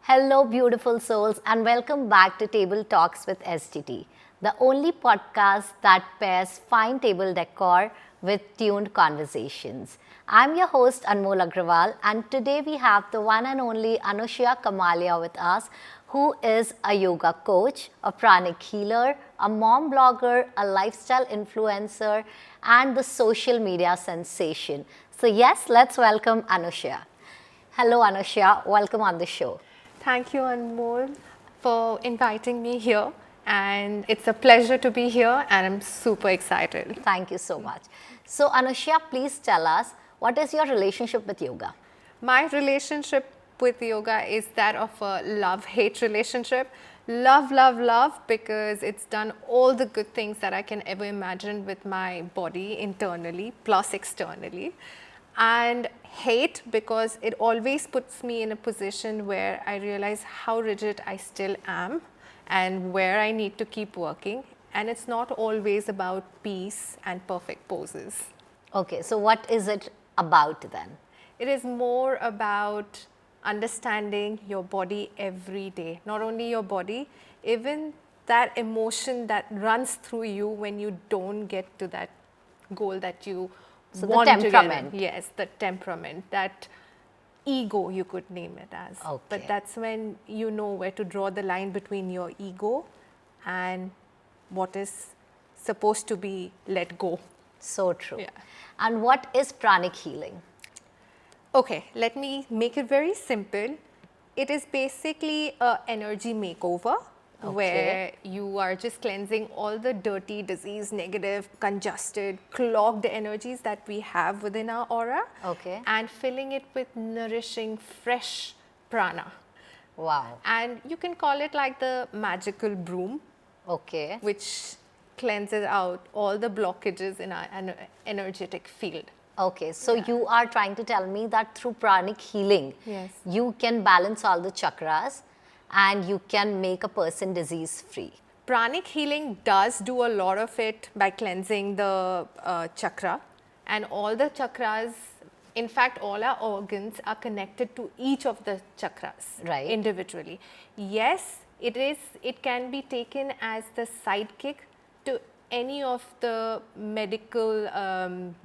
Hello, beautiful souls, and welcome back to Table Talks with STT, the only podcast that pairs fine table decor with tuned conversations. I'm your host, Anmol Agrawal, and today we have the one and only Anushuya Kamalia with us, who is a yoga coach, a pranic healer, a mom blogger, a lifestyle influencer, and the social media sensation. So, yes, let's welcome Anushuya. Hello, Anushuya. Welcome on the show. Thank you, Anmol, for inviting me here. And it's a pleasure to be here, and I'm super excited. Thank you so much. So, Anushuya, please tell us, what is your relationship with yoga? My relationship with yoga is that of a love-hate relationship. Love, love, love, because it's done all the good things that I can ever imagine with my body internally plus externally. And hate because it always puts me in a position where I realize how rigid I still am and where I need to keep working. And it's not always about peace and perfect poses. Okay, so what is it about then? It is more about understanding your body every day. Not only your body, even that emotion that runs through you when you don't get to that goal that you want the temperament. to get. Yes, the temperament, that ego, you could name it as. Okay. But that's when you know where to draw the line between your ego and what is supposed to be let go. So true. Yeah. And what is pranic healing? Okay, let me make it very simple. It is basically an energy makeover. Okay. Where you are just cleansing all the dirty, disease, negative, congested, clogged energies that we have within our aura. Okay. And filling it with nourishing, fresh prana. Wow. And you can call it like the magical broom. Okay. Which cleanses out all the blockages in our energetic field. Okay, so you are trying to tell me that through pranic healing, yes, you can balance all the chakras and you can make a person disease free. Pranic healing does do a lot of it by cleansing the chakra, and all the chakras, in fact all our organs are connected to each of the chakras, right, individually. Yes, it can be taken as the sidekick to any of the medical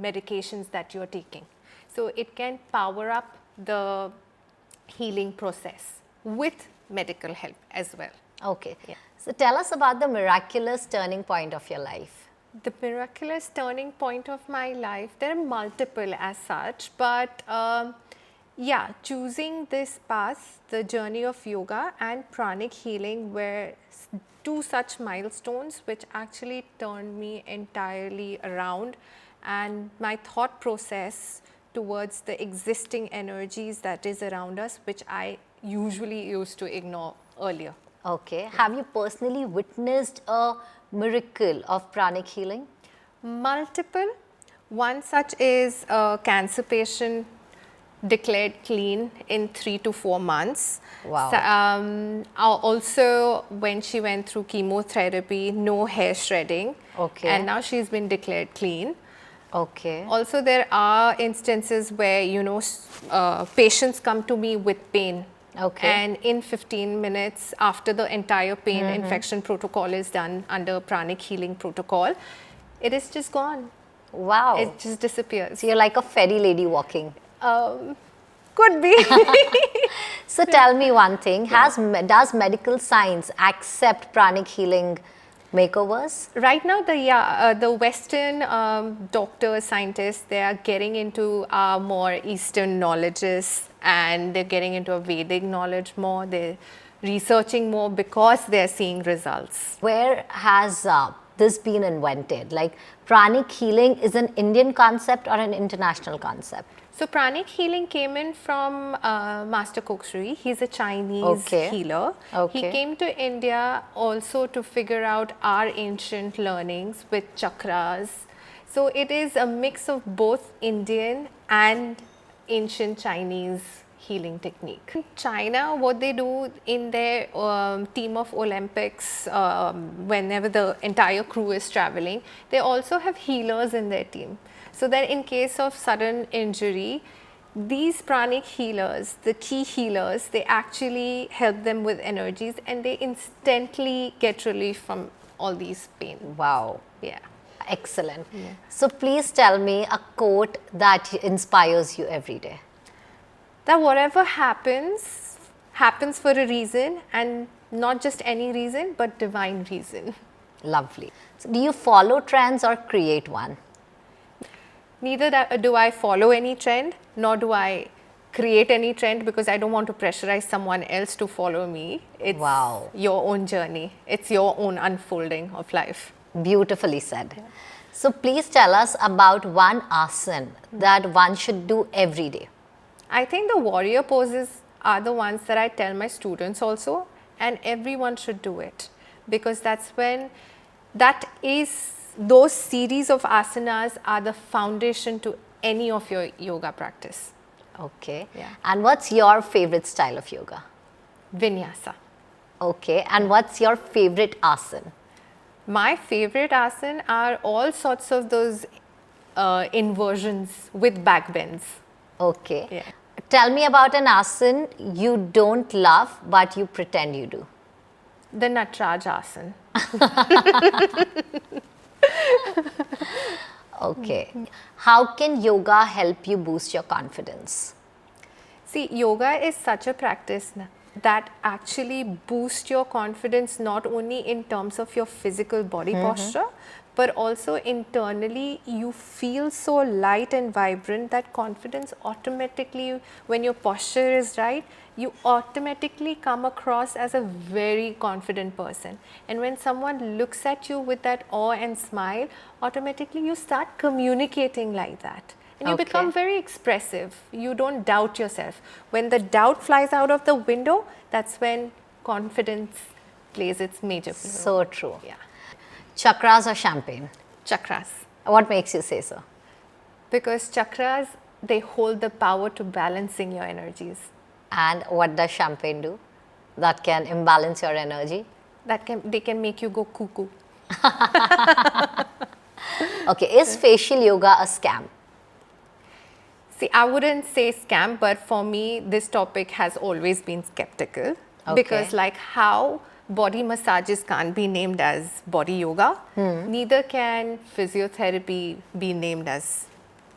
medications that you're taking. So it can power up the healing process with medical help as well. Okay. Yeah. So tell us about the miraculous turning point of your life. The miraculous turning point of my life, there are multiple as such, but yeah, choosing this path, the journey of yoga and pranic healing were two such milestones which actually turned me entirely around, and my thought process towards the existing energies that is around us, which I usually used to ignore earlier. Okay. Yeah. Have you personally witnessed a miracle of pranic healing? Multiple. One such is a cancer patient declared clean in 3 to 4 months. Wow. So, also when she went through chemotherapy, no hair shredding. Okay. And now she's been declared clean. Okay. Also, there are instances where, patients come to me with pain. Okay. And in 15 minutes after the entire pain infection protocol is done under pranic healing protocol, it is just gone. Wow. It just disappears. So you're like a fairy lady walking. Could be. So tell me one thing, does medical science accept pranic healing makeovers? Right now, the Western doctors, scientists, they are getting into more Eastern knowledges, and they're getting into a Vedic knowledge more. They're researching more because they're seeing results. Where has this been invented? Like, pranic healing is an Indian concept or an international concept? So pranic healing came in from Master Kokshui. He's a Chinese healer. Okay. He came to India also to figure out our ancient learnings with chakras. So it is a mix of both Indian and ancient Chinese healing technique. In China, what they do in their team of Olympics, whenever the entire crew is traveling, they also have healers in their team. So that in case of sudden injury, these pranic healers, the chi healers, they actually help them with energies and they instantly get relief from all these pain. Wow. Yeah. Excellent. So please tell me a quote that inspires you every day. That whatever happens, happens for a reason, and not just any reason, but divine reason. Lovely. So do you follow trends or create one? Neither do I follow any trend, nor do I create any trend, because I don't want to pressurize someone else to follow me. It's Wow. your own journey. It's your own unfolding of life. Beautifully said. So please tell us about one asana that one should do every day. I think the warrior poses are the ones that I tell my students also, and everyone should do it, because those series of asanas are the foundation to any of your yoga practice. Okay. Yeah. And what's your favorite style of yoga? Vinyasa. Okay. And what's your favorite asana? My favorite asana are all sorts of those inversions with back bends. Okay. Yeah. Tell me about an asana you don't love but you pretend you do. The Natraj asana. Okay. How can yoga help you boost your confidence? See, yoga is such a practice that actually boosts your confidence not only in terms of your physical body posture, but also internally you feel so light and vibrant that confidence automatically, when your posture is right, you automatically come across as a very confident person. And when someone looks at you with that awe and smile, automatically you start communicating like that. And you Okay. become very expressive. You don't doubt yourself. When the doubt flies out of the window, that's when confidence plays its major role. So true. Yeah. Chakras or champagne? Chakras. What makes you say so? Because chakras, they hold the power to balancing your energies. And what does champagne do that can imbalance your energy? They can make you go cuckoo. Okay, is facial yoga a scam? See, I wouldn't say scam, but for me, this topic has always been skeptical. Okay. Because like how body massages can't be named as body yoga, neither can physiotherapy be named as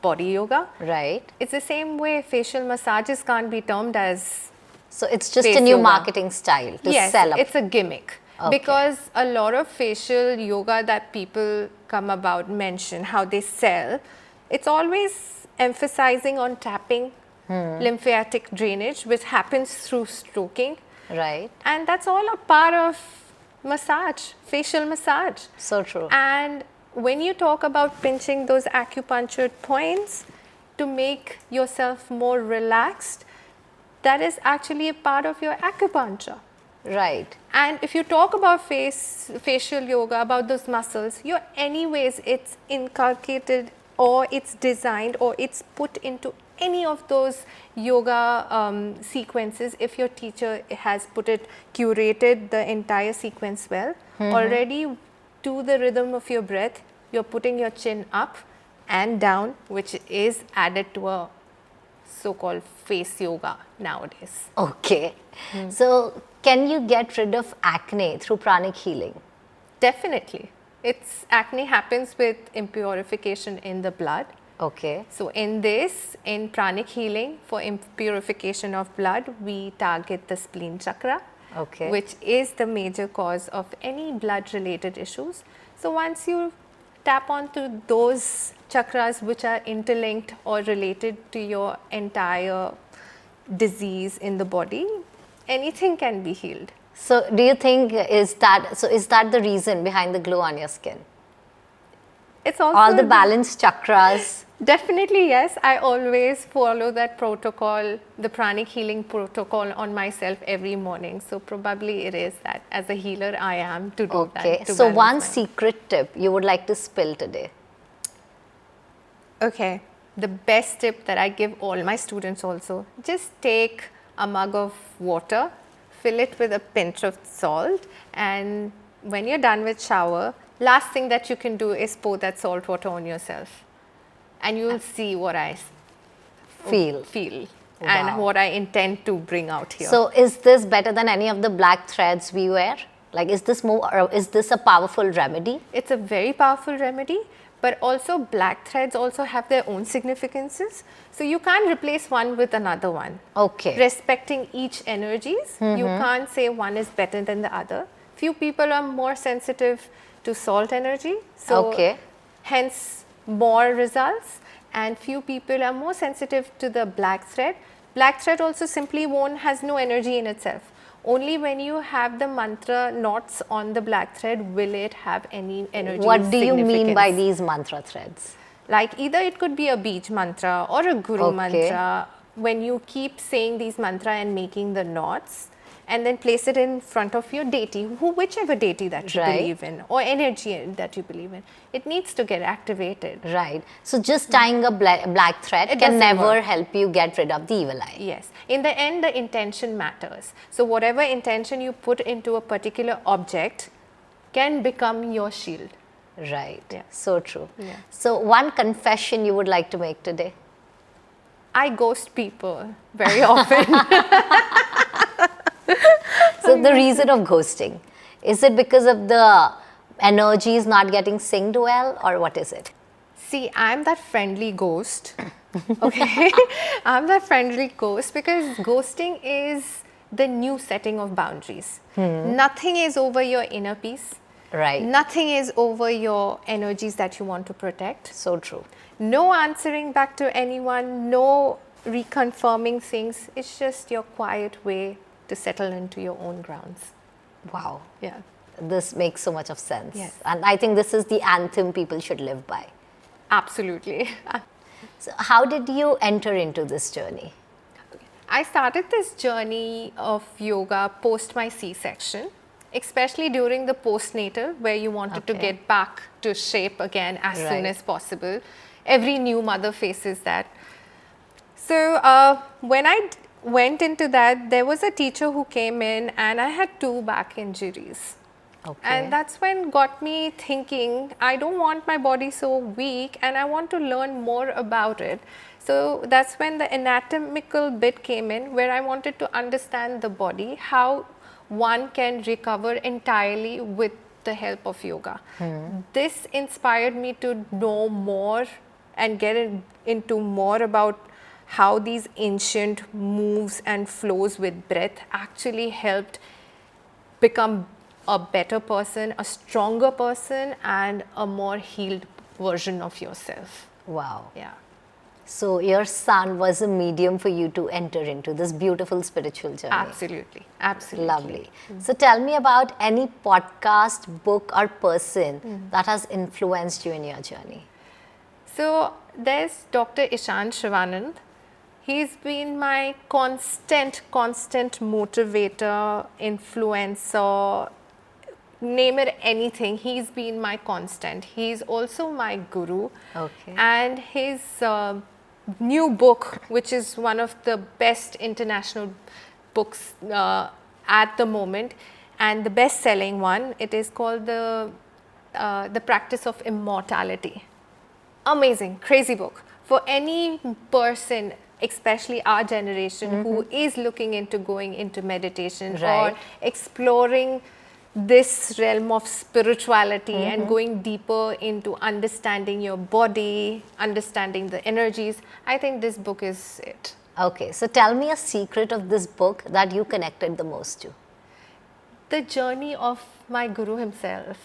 body yoga. Right. It's the same way facial massages can't be termed as So it's just face a new yoga. marketing style to yes, sell up. it's a gimmick. Okay. Because a lot of facial yoga that people come about mention, how they sell, it's always emphasizing on tapping, lymphatic drainage, which happens through stroking. Right. And that's all a part of massage, facial massage. So true. And when you talk about pinching those acupuncture points to make yourself more relaxed, that is actually a part of your acupuncture. Right. And if you talk about facial yoga, about those muscles, it's inculcated or it's designed or it's put into any of those yoga sequences. If your teacher has curated the entire sequence well, already to the rhythm of your breath, you're putting your chin up and down, which is added to a so-called face yoga nowadays. Okay. So can you get rid of acne through pranic healing? Definitely. Acne happens with impurification in the blood. Okay. So in pranic healing, for impurification of blood, we target the spleen chakra, Okay. which is the major cause of any blood related issues. So once you tap onto those chakras which are interlinked or related to your entire disease in the body, anything can be healed. So do you think is that the reason behind the glow on your skin? It's also All the balanced chakras. Definitely, yes. I always follow that protocol, the pranic healing protocol on myself every morning. So probably it is that as a healer I am to do that. Okay. to So balance one my- secret tip you would like to spill today? Okay. The best tip that I give all my students also, just take a mug of water, fill it with a pinch of salt, and when you're done with shower, last thing that you can do is pour that salt water on yourself. And you'll see what I feel and Wow. what I intend to bring out here. So is this better than any of the black threads we wear? Like, is this more, or is this a powerful remedy? It's a very powerful remedy, but also black threads also have their own significances. So you can't replace one with another one. Okay. Respecting each energies, you can't say one is better than the other. Few people are more sensitive to salt energy, so Okay. hence more results, and few people are more sensitive to the black thread. Black thread also simply has no energy in itself. Only when you have the mantra knots on the black thread will it have any energy. What do you mean by significance. these mantra threads? Like either it could be a beach mantra or a guru Okay. mantra. When you keep saying these mantra and making the knots, and then place it in front of your deity, whichever deity that you Right. believe in, or energy that you believe in, it needs to get activated. Right. So just tying a black thread It can doesn't never work. help you get rid of the evil eye. Yes. In the end, the intention matters. So whatever intention you put into a particular object can become your shield. Right. Yeah. So true. Yeah. So one confession you would like to make today? I ghost people very often. So the reason of ghosting, is it because of the energies not getting synced well, or what is it? See, I'm that friendly ghost. Okay. I'm that friendly ghost because ghosting is the new setting of boundaries. Nothing is over your inner peace. Right. Nothing is over your energies that you want to protect. So true. No answering back to anyone, no reconfirming things. It's just your quiet way to settle into your own grounds. Wow. Yeah. This makes so much of sense. Yes. And I think this is the anthem people should live by. Absolutely. So how did you enter into this journey? I started this journey of yoga post my C-section, especially during the postnatal where you wanted to Okay. get back to shape again as soon Right. as possible. Every new mother faces that. So when I went into that, there was a teacher who came in and I had 2 back injuries. Okay. And that's when got me thinking, I don't want my body so weak and I want to learn more about it. So that's when the anatomical bit came in where I wanted to understand the body, how one can recover entirely with the help of yoga. This inspired me to know more and get into more about how these ancient moves and flows with breath actually helped become a better person, a stronger person, and a more healed version of yourself. Wow. Yeah. So your son was a medium for you to enter into this beautiful spiritual journey. Absolutely. Absolutely. Lovely. So tell me about any podcast, book, or person that has influenced you in your journey. So there's Dr. Ishan Shivanand. He's been my constant motivator, influencer, name it anything. He's been my constant. He's also my guru. Okay. And his new book, which is one of the best international books at the moment, and the best-selling one, it is called the Practice of Immortality. Amazing, crazy book for any person, especially our generation, who is looking into going into meditation Right. or exploring this realm of spirituality and going deeper into understanding your body, understanding the energies. I think this book is it. Okay, so tell me a secret of this book that you connected the most to. The journey of my guru himself.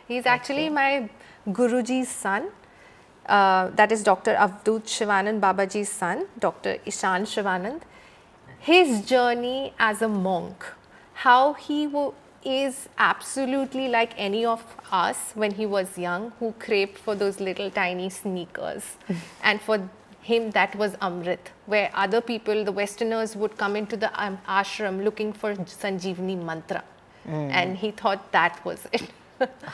He's actually my Guruji's son. That is Dr. Avdut Shivanand Babaji's son, Dr. Ishan Shivanand. His journey as a monk, how he is absolutely like any of us when he was young, who craved for those little tiny sneakers. And for him, that was Amrit, where other people, the Westerners, would come into the ashram looking for Sanjeevani mantra. And he thought that was it.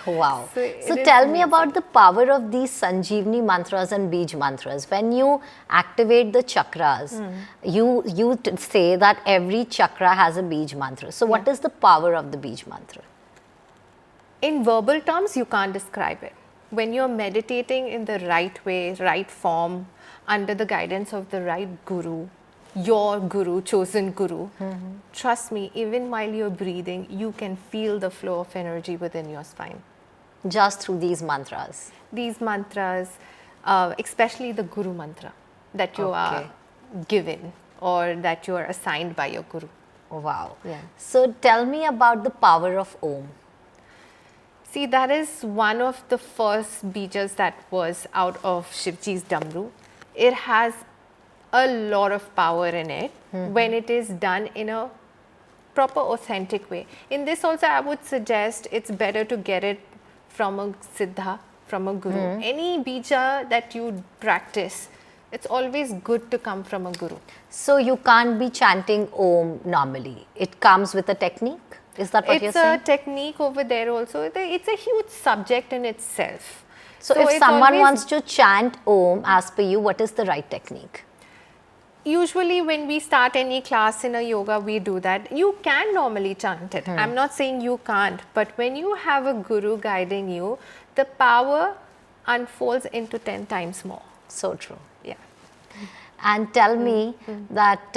Wow. So So it is tell me about the power of these Sanjeevani mantras and Bij mantras. When you activate the chakras, you say that every chakra has a Bij mantra. So what is the power of the Bij mantra? In verbal terms, you can't describe it. when you're meditating in the right way, right form, under the guidance of the right guru, your guru, chosen guru, trust me, even while you're breathing, you can feel the flow of energy within your spine. Just through these mantras. These mantras, especially the guru mantra that you are given or that you are assigned by your guru. Wow. Yeah. So tell me about the power of Om. See, that is one of the first bejas that was out of Shivji's Damru. It has a lot of power in it when it is done in a proper, authentic way. In this also, I would suggest it's better to get it from a siddha, from a guru. Any bija that you practice, it's always good to come from a guru. So you can't be chanting Om normally. It comes with a technique? Is that what you're saying? It's a technique over there also. It's a huge subject in itself. So if someone wants to chant Om as per you, what is the right technique? Usually when we start any class in a yoga, we do that. You can normally chant it. I'm not saying you can't, but when you have a guru guiding you, the power unfolds into 10 times more. So true. Yeah. And tell me that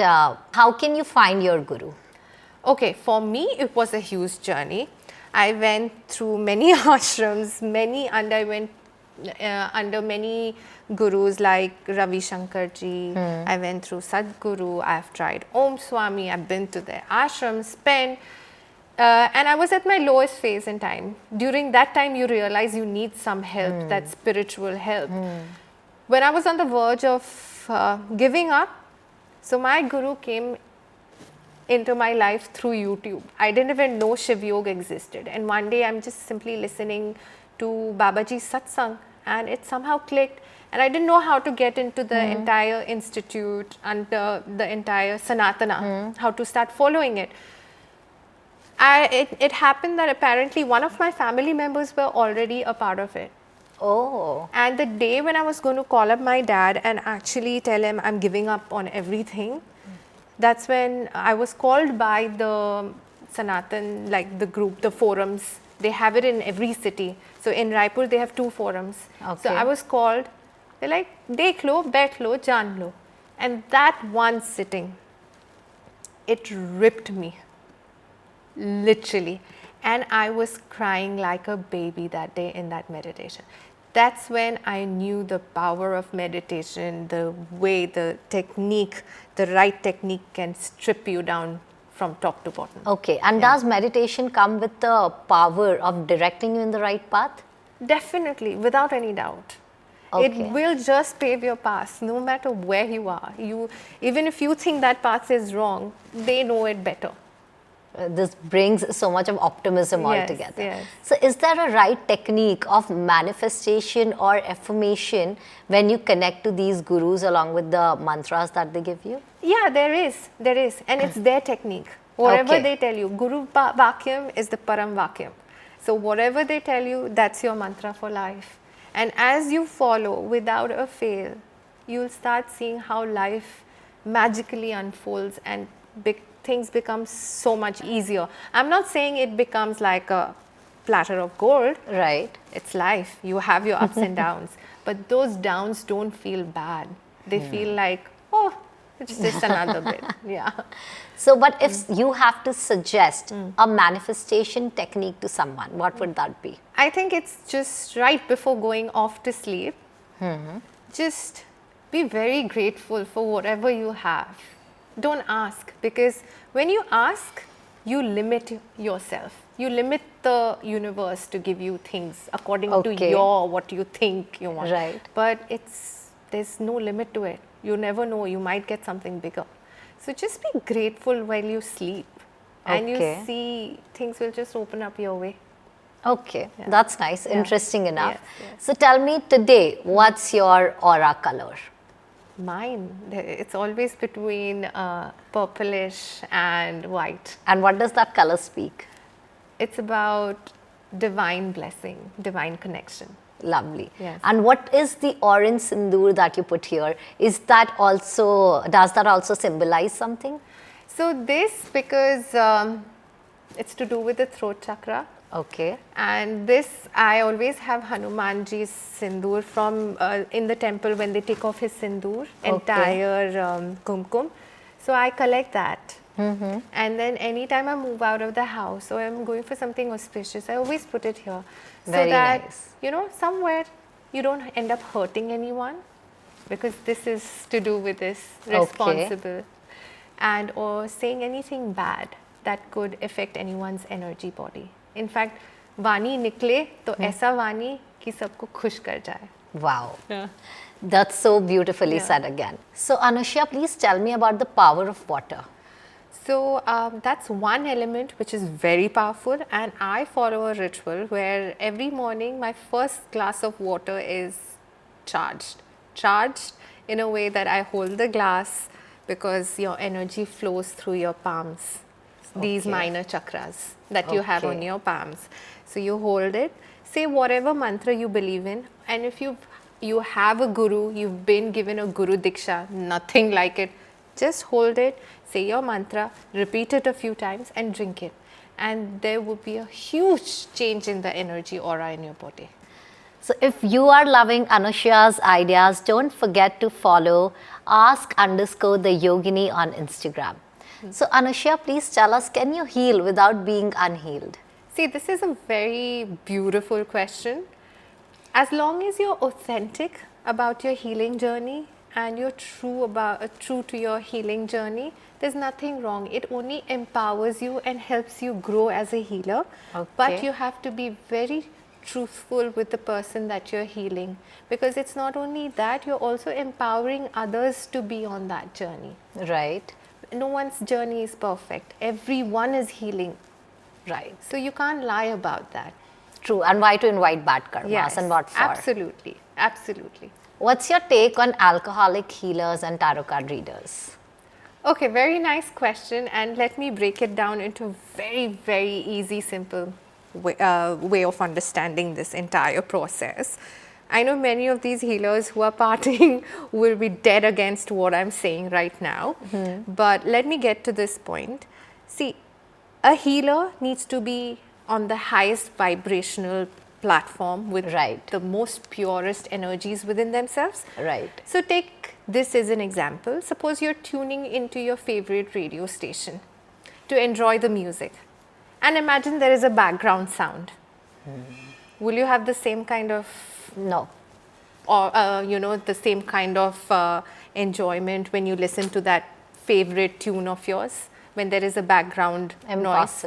how can you find your guru? Okay, for me, it was a huge journey. I went through many ashrams, I went under many gurus like Ravi Shankar ji. I went through Sadhguru. I've tried Om Swami. I've been to their ashrams, spent. And I was at my lowest phase in time. During that time, you realize you need some help, that spiritual help. When I was on the verge of giving up, so my guru came into my life through YouTube. I didn't even know Shiv Yoga existed. And one day I'm just simply listening to Babaji's satsang and it somehow clicked. And I didn't know how to get into the entire institute and the entire Sanatana, how to start following it. It happened that apparently one of my family members were already a part of it. Oh. And the day when I was going to call up my dad and actually tell him I'm giving up on everything, that's when I was called by the Sanatan, like the group, the forums. They have it in every city. So in Raipur, they have 2 forums. Okay. So I was called. They're like, dekh lo, baith lo, jaan lo. And that one sitting, it ripped me, literally. And I was crying like a baby that day in that meditation. That's when I knew the power of meditation, the way, the technique, the right technique can strip you down from top to bottom. Okay. And does meditation come with the power of directing you in the right path? Definitely, without any doubt. Okay. It will just pave your path no matter where you are. Even if you think that path is wrong, they know it better. This brings so much of optimism Yes, altogether. yes. So is there a right technique of manifestation or affirmation when you connect to these gurus along with the mantras that they give you? Yeah, there is. And it's their technique. Whatever Okay. they tell you, Guru Vakyam is the Param Vakyam. So whatever they tell you, that's your mantra for life. And as you follow without a fail, you'll start seeing how life magically unfolds and things become so much easier. I'm not saying it becomes like a platter of gold. Right. It's life. You have your ups and downs. But those downs don't feel bad. They feel like, oh, it's just another bit. Yeah. So, but if you have to suggest a manifestation technique to someone, what would that be? I think it's just right before going off to sleep. Just be very grateful for whatever you have. Don't ask, because when you ask, you limit yourself. You limit the universe to give you things according to what you think you want. Right. But there's no limit to it. You never know, you might get something bigger. So just be grateful while you sleep and you see things will just open up your way. Okay, that's nice, interesting enough. Yes. So tell me today, what's your aura color? Mine, it's always between purplish and white. And what does that color speak? It's about divine blessing, divine connection. Lovely. Yes. And what is the orange sindoor that you put here? Does that also symbolize something? So this, because it's to do with the throat chakra. Okay. And this, I always have Hanumanji's sindoor from in the temple when they take off his sindoor, entire kumkum. So I collect that. And then anytime I move out of the house or I'm going for something auspicious, I always put it here. So Very that, nice. you know, somewhere you don't end up hurting anyone, because this is to do with this responsible and or saying anything bad that could affect anyone's energy body. In fact, वाणी निकले तो ऐसा वाणी कि सबको खुश कर जाए. Wow. Yeah. That's so beautifully Yeah. said again. So, Anushuya, please tell me about the power of water. So that's one element which is very powerful, and I follow a ritual where every morning my first glass of water is charged in a way that I hold the glass, because your energy flows through your palms, these minor chakras that you have on your palms. So you hold it, say whatever mantra you believe in, and if you have a guru, you've been given a guru diksha, nothing like it, just hold it, say your mantra, repeat it a few times and drink it, and there would be a huge change in the energy aura in your body. So, if you are loving Anushuya's ideas, don't forget to follow ask_the yogini on Instagram. So, Anushuya, please tell us, can you heal without being unhealed? See, this is a very beautiful question. As long as you're authentic about your healing journey and you're true to your healing journey, there's nothing wrong. It only empowers you and helps you grow as a healer. But you have to be very truthful with the person that you're healing, because it's not only that, you're also empowering others to be on that journey. Right. No one's journey is perfect. Everyone is healing. Right. So you can't lie about that. True. And why to invite bad karmas and what for? Absolutely. Absolutely. What's your take on alcoholic healers and tarot card readers? Okay, very nice question, and let me break it down into a very, very easy, simple way of understanding this entire process. I know many of these healers who are partying will be dead against what I'm saying right now, but let me get to this point. See, a healer needs to be on the highest vibrational platform with the most purest energies within themselves. Right. So take this as an example. Suppose you're tuning into your favorite radio station to enjoy the music, and imagine there is a background sound. Will you have the same kind of or the same kind of enjoyment when you listen to that favorite tune of yours when there is a background noise?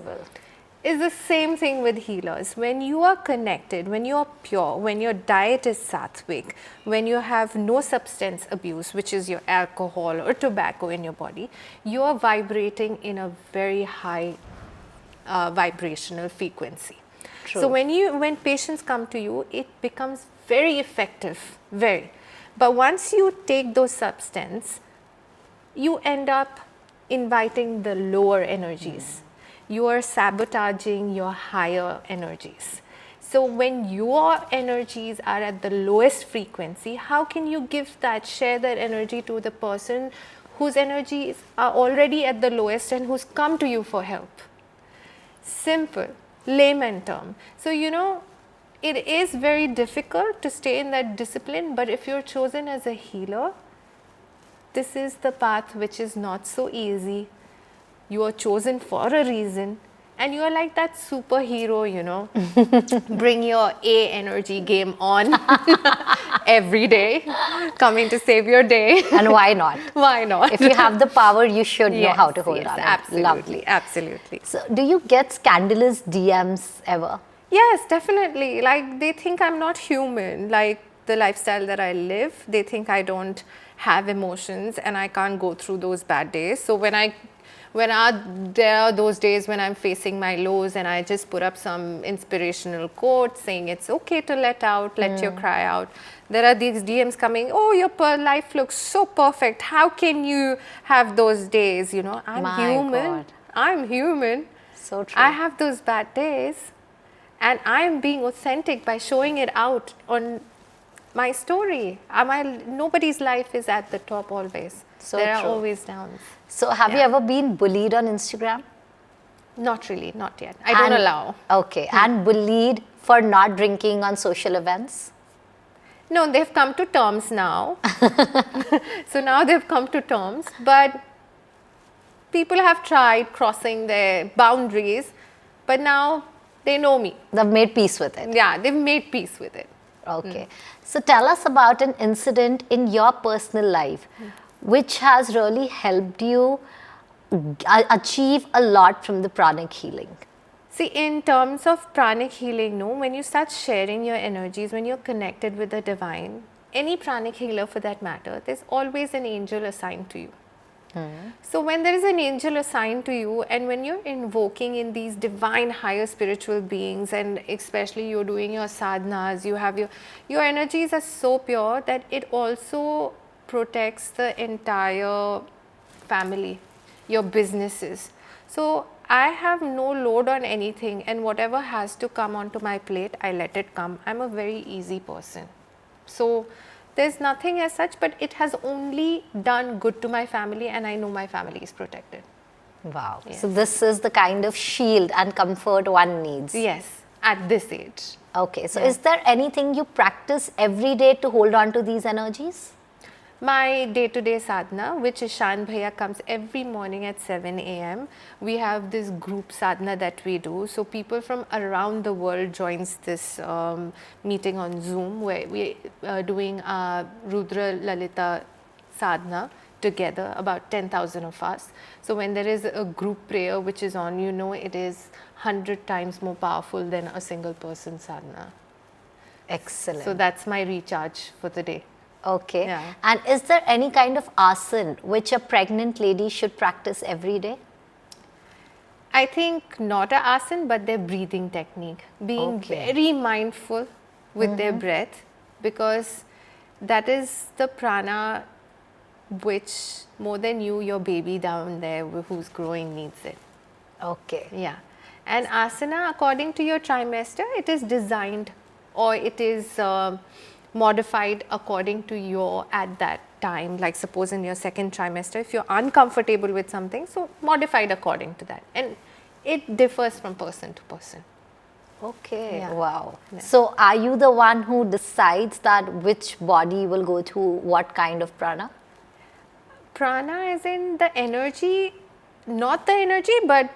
It's the same thing with healers. When you are connected, when you are pure, when your diet is sattvic, when you have no substance abuse, which is your alcohol or tobacco in your body, you are vibrating in a very high vibrational frequency. True. So when patients come to you, it becomes very effective, very. But once you take those substances, you end up inviting the lower energies. You are sabotaging your higher energies. So when your energies are at the lowest frequency, how can you share that energy to the person whose energies are already at the lowest and who's come to you for help? Simple, layman term. So it is very difficult to stay in that discipline, but if you're chosen as a healer, this is the path which is not so easy. You are chosen for a reason, and you are like that superhero, bring your A energy game on every day, coming to save your day. And why not? Why not? If you have the power, you should know how to hold on. Absolutely, Lovely. absolutely. So, do you get scandalous DMs ever? Yes, definitely. Like, they think I'm not human. Like, the lifestyle that I live, they think I don't have emotions and I can't go through those bad days. So there are those days when I'm facing my lows and I just put up some inspirational quote saying it's okay to let your cry out. There are these DMs coming, oh, your life looks so perfect. How can you have those days? I'm human. I'm human. So true. I have those bad days, and I'm being authentic by showing it out on my story. Nobody's life is at the top always. So there true. are always downs. So have you ever been bullied on Instagram? Not really, not yet. I don't allow. Okay. And bullied for not drinking on social events? No, they've come to terms now. So now they've come to terms, but people have tried crossing their boundaries, but now they know me. They've made peace with it. Yeah, they've made peace with it. Okay. So tell us about an incident in your personal life which has really helped you achieve a lot from the pranic healing. See, in terms of pranic healing, no, when you start sharing your energies, when you're connected with the divine, any pranic healer for that matter, there's always an angel assigned to you. So when there is an angel assigned to you, and when you're invoking in these divine higher spiritual beings, and especially you're doing your sadhanas, you have your energies are so pure that it also protects the entire family, your businesses. So I have no load on anything, and whatever has to come onto my plate, I let it come. I'm a very easy person. So there's nothing as such, but it has only done good to my family, and I know my family is protected. Wow. Yes. So this is the kind of shield and comfort one needs. Yes, at this age. Okay. So Yeah. is there anything you practice every day to hold on to these energies? My day-to-day sadhana, which Ishan Bhaiya comes every morning at 7 a.m. We have this group sadhana that we do. So people from around the world joins this meeting on Zoom, where we are doing Rudra Lalita sadhana together, about 10,000 of us. So when there is a group prayer which is on, you know, it is 100 times more powerful than a single person sadhana. Excellent. So that's my recharge for the day. Okay. Yeah. And is there any kind of asana which a pregnant lady should practice every day? I think not a asana, but their breathing technique. Being Okay. very mindful with their breath, because that is the prana which more than you, your baby down there who's growing needs it. Okay. Yeah. And asana, according to your trimester, it is designed, or it is modified according to your at that time. Like suppose in your second trimester, if you're uncomfortable with something, so modified according to that. And it differs from person to person. Okay. Yeah. Wow. Yeah. So are you the one who decides that which body will go through what kind of prana? Prana is in the energy, not the energy, but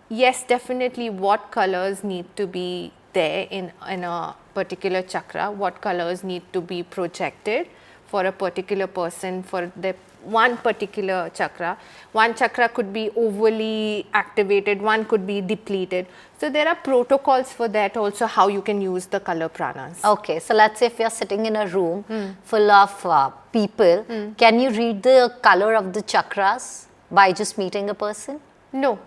yes, definitely what colors need to be there in a particular chakra, what colors need to be projected for a particular person, for the one particular chakra. One chakra could be overly activated, one could be depleted. So there are protocols for that also, how you can use the color pranas. Okay, so let's say if you're sitting in a room full of people, can you read the color of the chakras by just meeting a person? No,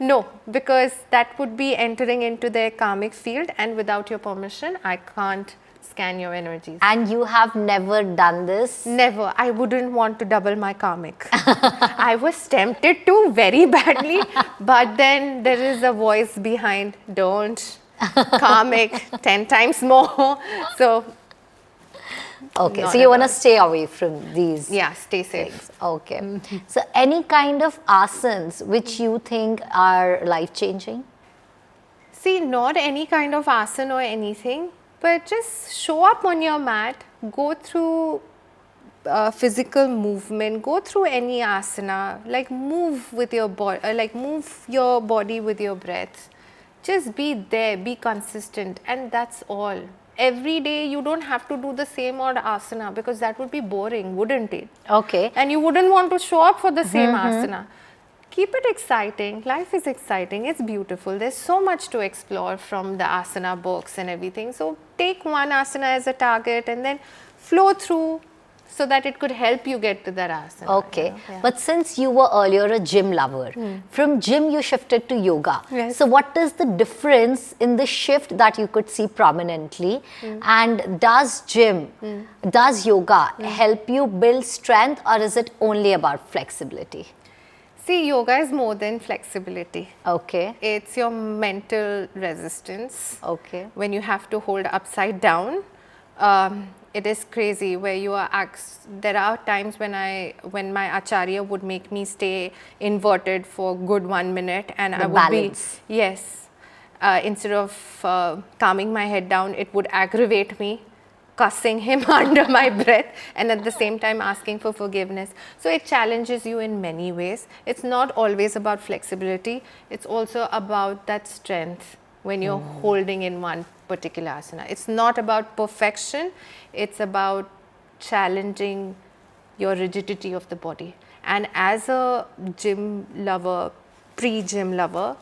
no, because that would be entering into their karmic field, and without your permission, I can't scan your energies. And you have never done this? Never. I wouldn't want to double my karmic. I was tempted to very badly, but then there is a voice behind, don't, karmic 10 times more. So, Okay, not so you at want to all. stay away from these yeah, stay safe. things. Okay. So any kind of asanas which you think are life-changing? See, not any kind of asana or anything, but just show up on your mat, go through physical movement, go through any asana, like move with your body, like move your body with your breath. Just be there, be consistent, and that's all. Every day you don't have to do the same odd asana, because that would be boring, wouldn't it? Okay. And you wouldn't want to show up for the same asana. Keep it exciting. Life is exciting. It's beautiful. There's so much to explore from the asana books and everything. So take one asana as a target and then flow through so that it could help you get to that asana. Okay, you know? Yeah. but since you were earlier a gym lover, from gym you shifted to yoga. Yes. So what is the difference in the shift that you could see prominently? And does gym, does yoga help you build strength, or is it only about flexibility? See, yoga is more than flexibility. Okay, It's your mental resistance. okay. When you have to hold upside down, it is crazy where you are there are times when my acharya would make me stay inverted for good 1 minute, and The I would balance. be, yes, instead of calming my head down, it would aggravate me, cussing him under my breath, and at the same time asking for forgiveness. So it challenges you in many ways. It's not always about flexibility, it's also about that strength when you're holding in one particular asana. It's not about perfection, it's about challenging your rigidity of the body. And as a gym lover, pre-gym lover,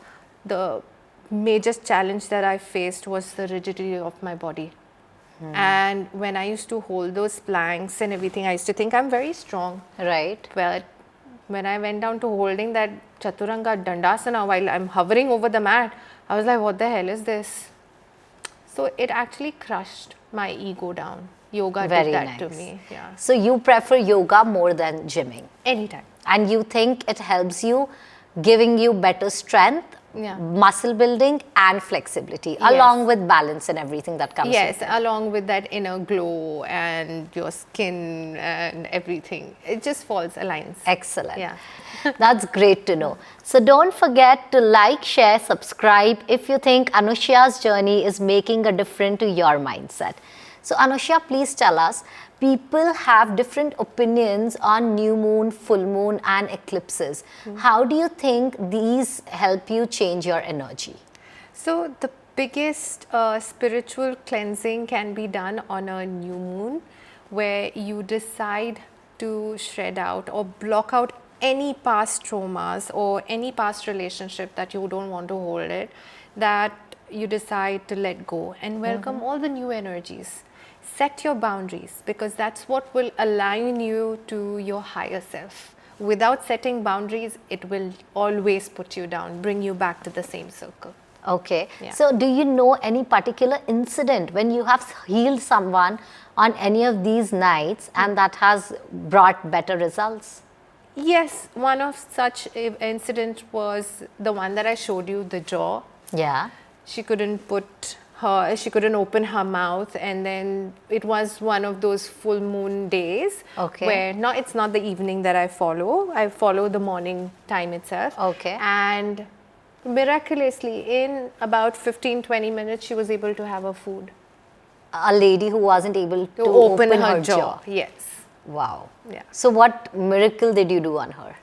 the major challenge that I faced was the rigidity of my body. And when I used to hold those planks and everything, I used to think I'm very strong. Right. But when I went down to holding that Chaturanga Dandasana while I'm hovering over the mat, I was like, what the hell is this? So it actually crushed my ego down. Yoga Very did that nice. to me. Yeah. So you prefer yoga more than gymming, Anytime. and you think it helps you, giving you better strength, Yeah. muscle building and flexibility, along with balance and everything that comes Yes, with it. along with that inner glow and your skin and everything. It just falls, aligns. Excellent. Yeah. That's great to know. So don't forget to like, share, subscribe if you think Anushuya's journey is making a difference to your mindset. So Anushuya, please tell us, people have different opinions on new moon, full moon and eclipses. How do you think these help you change your energy? So the biggest spiritual cleansing can be done on a new moon, where you decide to shred out or block out any past traumas or any past relationship that you don't want to hold it, that you decide to let go and welcome all the new energies. Set your boundaries, because that's what will align you to your higher self. Without setting boundaries, it will always put you down, bring you back to the same circle. Okay. Yeah. So do you know any particular incident when you have healed someone on any of these nights and that has brought better results? Yes, one of such incident was the one that I showed you, the jaw. Yeah. She couldn't open her mouth, and then it was one of those full moon days. Okay. Where it's not the evening that I follow the morning time itself. Okay. And miraculously, in about 15-20 minutes, she was able to have her food. A lady who wasn't able to Open her jaw. Yes. Wow. Yeah. So what miracle did you do on her?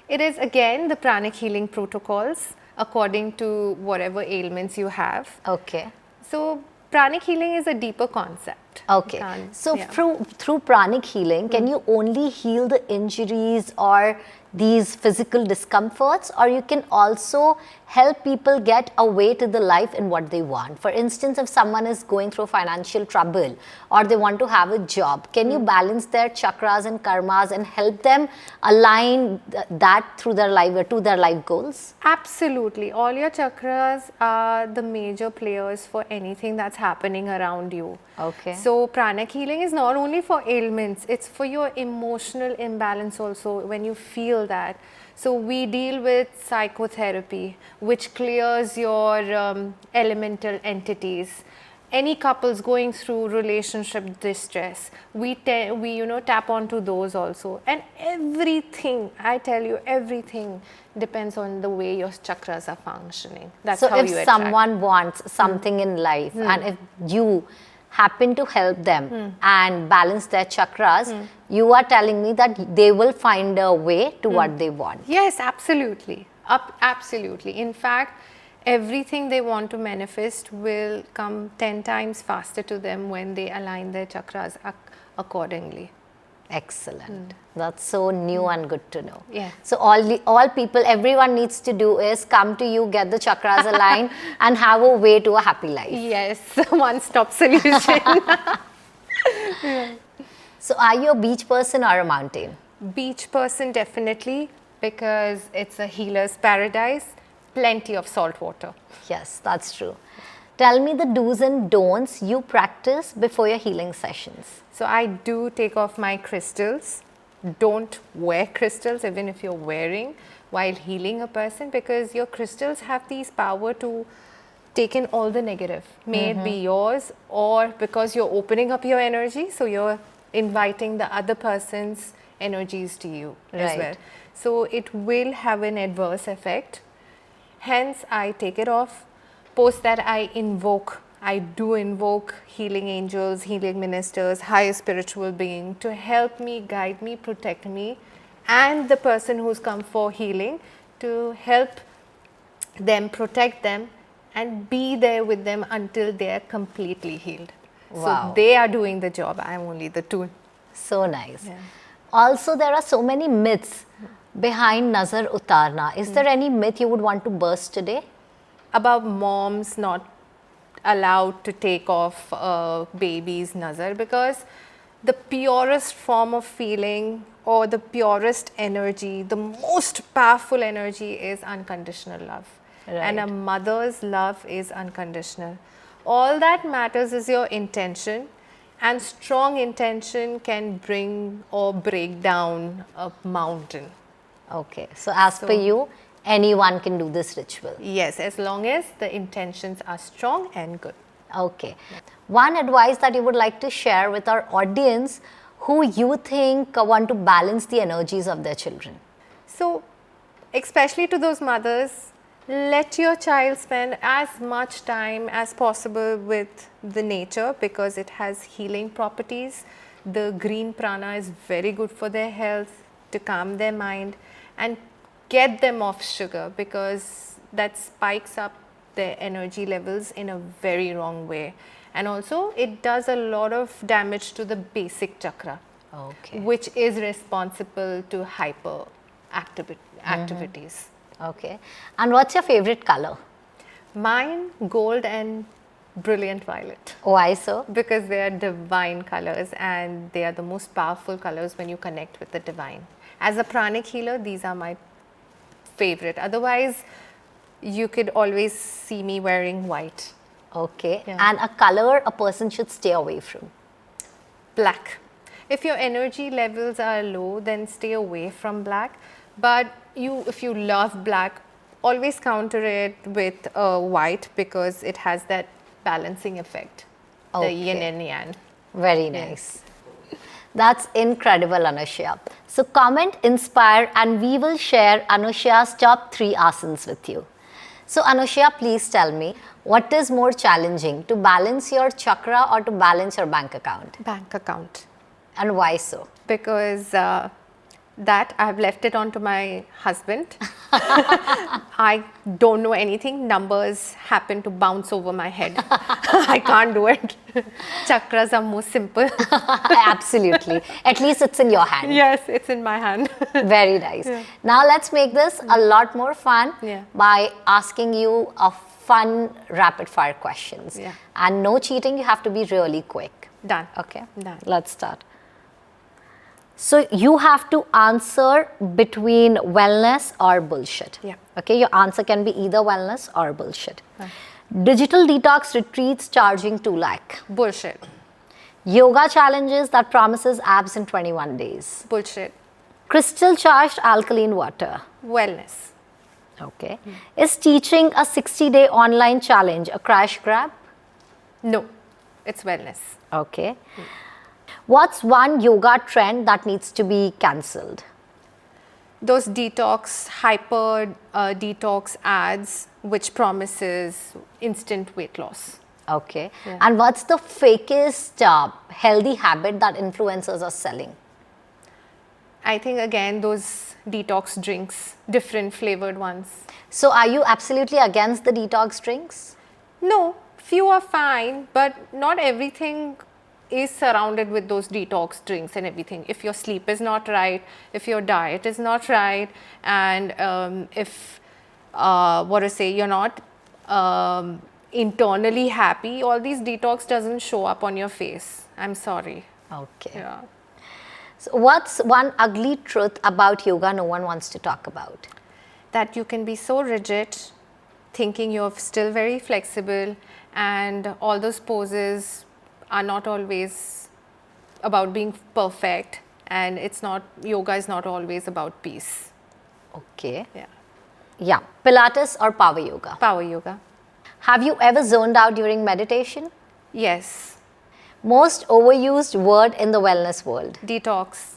It is again the pranic healing protocols according to whatever ailments you have. Okay. So pranic healing is a deeper concept. Okay. So through pranic healing, can you only heal the injuries or these physical discomforts, or you can also help people get away to the life in what they want? For instance, if someone is going through financial trouble or they want to have a job, can you balance their chakras and karmas and help them align that through their life or to their life goals? Absolutely. All your chakras are the major players for anything that's happening around you. Okay. So pranic healing is not only for ailments, it's for your emotional imbalance also when you feel that. So we deal with psychotherapy, which clears your elemental entities. Any couples going through relationship distress, we tap onto those also. And everything, I tell you, everything depends on the way your chakras are functioning. That's So how if you attract. someone wants something in life and if you happen to help them and balance their chakras, you are telling me that they will find a way to what they want. Yes, absolutely. Absolutely. In fact, everything they want to manifest will come 10 times faster to them when they align their chakras accordingly. Excellent. That's so new and good to know. Yeah. So everyone needs to do is come to you, get the chakras aligned and have a way to a happy life. Yes, one-stop solution. So are you a beach person or a mountain? Beach person, definitely, because it's a healer's paradise. Plenty of salt water. Yes, that's true. Tell me the do's and don'ts you practice before your healing sessions. So I do take off my crystals. Don't wear crystals even if you're wearing while healing a person, because your crystals have these power to taken all the negative, may it be yours, or because you're opening up your energy, so you're inviting the other person's energies to you as Right. well. So it will have an adverse effect. Hence, I take it off. Post that, I do invoke healing angels, healing ministers, higher spiritual being to help me, guide me, protect me, and the person who's come for healing, to help them, protect them, and be there with them until they are completely healed. Wow. So they are doing the job. I'm only the tool. So nice. Yeah. Also, there are so many myths behind Nazar Utarna. Is there any myth you would want to burst today? About moms not allowed to take off baby's nazar, because the purest form of feeling or the purest energy, the most powerful energy is unconditional love. And a Right. mother's love is unconditional. All that matters is your intention, and strong intention can bring or break down a mountain. Okay. So, as per you, anyone can do this ritual. Yes, as long as the intentions are strong and good. Okay. One advice that you would like to share with our audience who you think want to balance the energies of their children. So, especially to those mothers, let your child spend as much time as possible with the nature, because it has healing properties. The green prana is very good for their health, to calm their mind, and get them off sugar, because that spikes up their energy levels in a very wrong way. And also it does a lot of damage to the basic chakra, Okay. which is responsible to hyper activities. Okay. And what's your favorite color? Mine, gold and brilliant violet, Why so? because they are divine colors and they are the most powerful colors when you connect with the divine. As a pranic healer, these are my favorite. Otherwise, you could always see me wearing white. Okay. Yeah. And a color a person should stay away from? Black. If your energy levels are low, then stay away from black. But if you love black, always counter it with white, because it has that balancing effect. The yin Okay. and yang. Very nice. That's incredible, Anushuya. So comment, inspire, and we will share Anushuya's top 3 asanas with you. So Anushuya, please tell me, what is more challenging, to balance your chakra or to balance your bank account? Bank account. And why so? Because that I've left it on to my husband. I don't know anything. Numbers happen to bounce over my head. I can't do it. Chakras are more simple. Absolutely. At least it's in your hand. Yes, it's in my hand. Very nice. Now let's make this a lot more fun Yeah. by asking you a fun rapid fire questions. Yeah. And no cheating, you have to be really quick. Done. Okay? Done. Let's start. So you have to answer between wellness or bullshit. Yeah. Okay, your answer can be either wellness or bullshit. Digital detox retreats charging 2 lakh. Bullshit. Yoga challenges that promises abs in 21 days. Bullshit. Crystal charged alkaline water. Wellness. Okay. Is teaching a 60-day online challenge a crash grab? No, it's wellness. Okay. What's one yoga trend that needs to be cancelled? Those hyper detox ads which promises instant weight loss. Okay. Yeah. And what's the fakest healthy habit that influencers are selling? I think again those detox drinks, different flavored ones. So are you absolutely against the detox drinks? No, few are fine, but not everything is surrounded with those detox drinks and everything. If your sleep is not right, if your diet is not right, and if you're not internally happy, all these detox doesn't show up on your face. I'm sorry. Okay. Yeah. So what's one ugly truth about yoga no one wants to talk about? That you can be so rigid, thinking you're still very flexible, and all those poses are not always about being perfect, and yoga is not always about peace. Okay. Yeah. Yeah. Pilates or power yoga? Power yoga. Have you ever zoned out during meditation? Yes. Most overused word in the wellness world. Detox.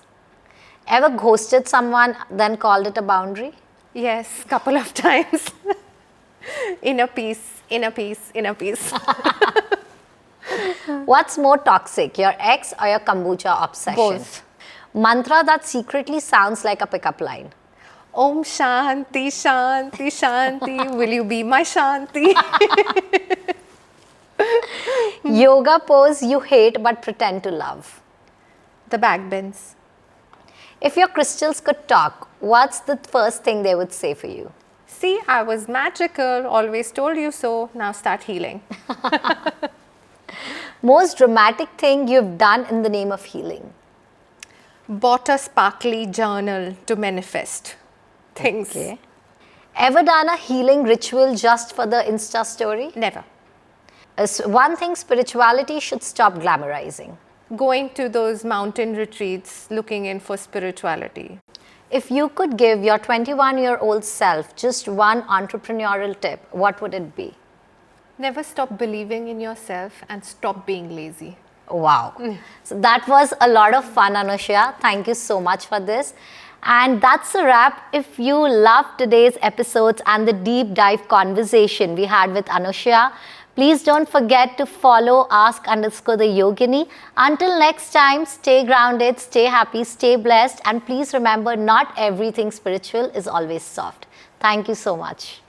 Ever ghosted someone, then called it a boundary? Yes, couple of times. Inner peace, inner peace, inner peace. What's more toxic, your ex or your kombucha obsession? Both. Mantra that secretly sounds like a pickup line. Om Shanti, Shanti, Shanti. Will you be my Shanti? Yoga pose you hate but pretend to love. The backbends. If your crystals could talk, what's the first thing they would say for you? See, I was magical, always told you so. Now start healing. Most dramatic thing you've done in the name of healing. Bought a sparkly journal to manifest things. Okay. Ever done a healing ritual just for the Insta story? Never. One thing spirituality should stop glamorizing. Going to those mountain retreats, looking in for spirituality. If you could give your 21-year-old self just one entrepreneurial tip, what would it be? Never stop believing in yourself and stop being lazy. Wow. So that was a lot of fun, Anushuya. Thank you so much for this. And that's a wrap. If you loved today's episodes and the deep dive conversation we had with Anushuya, please don't forget to follow ask_the Yogini. Until next time, stay grounded, stay happy, stay blessed, and please remember, not everything spiritual is always soft. Thank you so much.